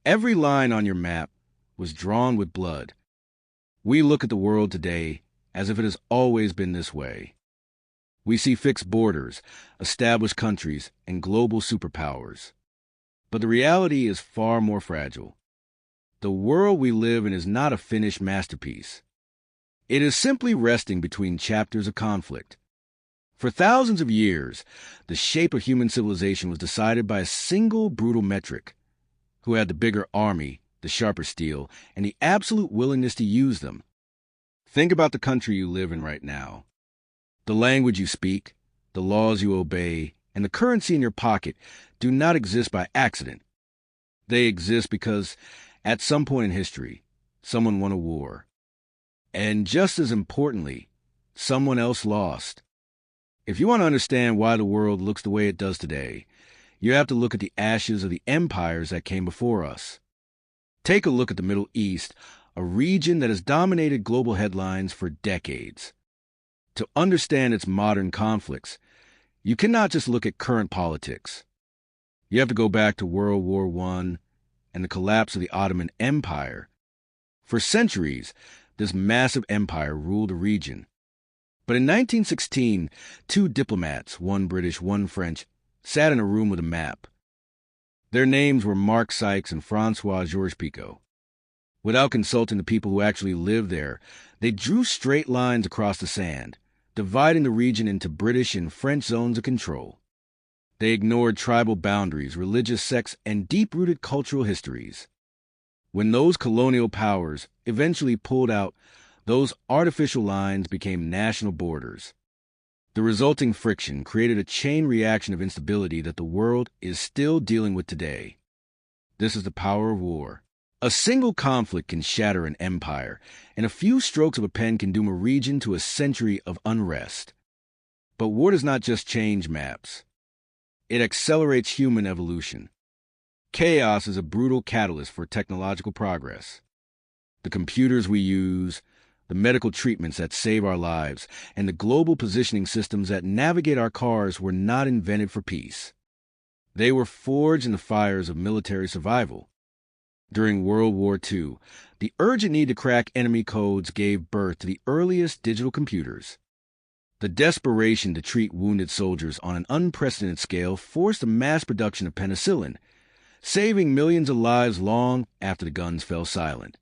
Every line on your map was drawn with blood. We look at the world today as if it has always been this way. We see fixed borders, established countries, and global superpowers. But the reality is far more fragile. The world we live in is not a finished masterpiece. It is simply resting between chapters of conflict. For thousands of years, the shape of human civilization was decided by a single brutal metric: who had the bigger army, the sharper steel, and the absolute willingness to use them. Think about the country you live in right now. The language you speak, the laws you obey, and the currency in your pocket do not exist by accident. They exist because, at some point in history, someone won a war. And just as importantly, someone else lost. If you want to understand why the world looks the way it does today, you have to look at the ashes of the empires that came before us. Take a look at the Middle East, a region that has dominated global headlines for decades. To understand its modern conflicts, you cannot just look at current politics. You have to go back to World War I and the collapse of the Ottoman Empire. For centuries, this massive empire ruled a region. But in 1916, two diplomats, one British, one French, sat in a room with a map. Their names were Mark Sykes and Francois-Georges Picot. Without consulting the people who actually lived there, they drew straight lines across the sand, dividing the region into British and French zones of control. They ignored tribal boundaries, religious sects, and deep-rooted cultural histories. When those colonial powers eventually pulled out, those artificial lines became national borders. The resulting friction created a chain reaction of instability that the world is still dealing with today. This is the power of war. A single conflict can shatter an empire, and a few strokes of a pen can doom a region to a century of unrest. But war does not just change maps. It accelerates human evolution. Chaos is a brutal catalyst for technological progress. The computers we use, the medical treatments that save our lives, and the global positioning systems that navigate our cars were not invented for peace. They were forged in the fires of military survival. During World War II, the urgent need to crack enemy codes gave birth to the earliest digital computers. The desperation to treat wounded soldiers on an unprecedented scale forced the mass production of penicillin, saving millions of lives long after the guns fell silent.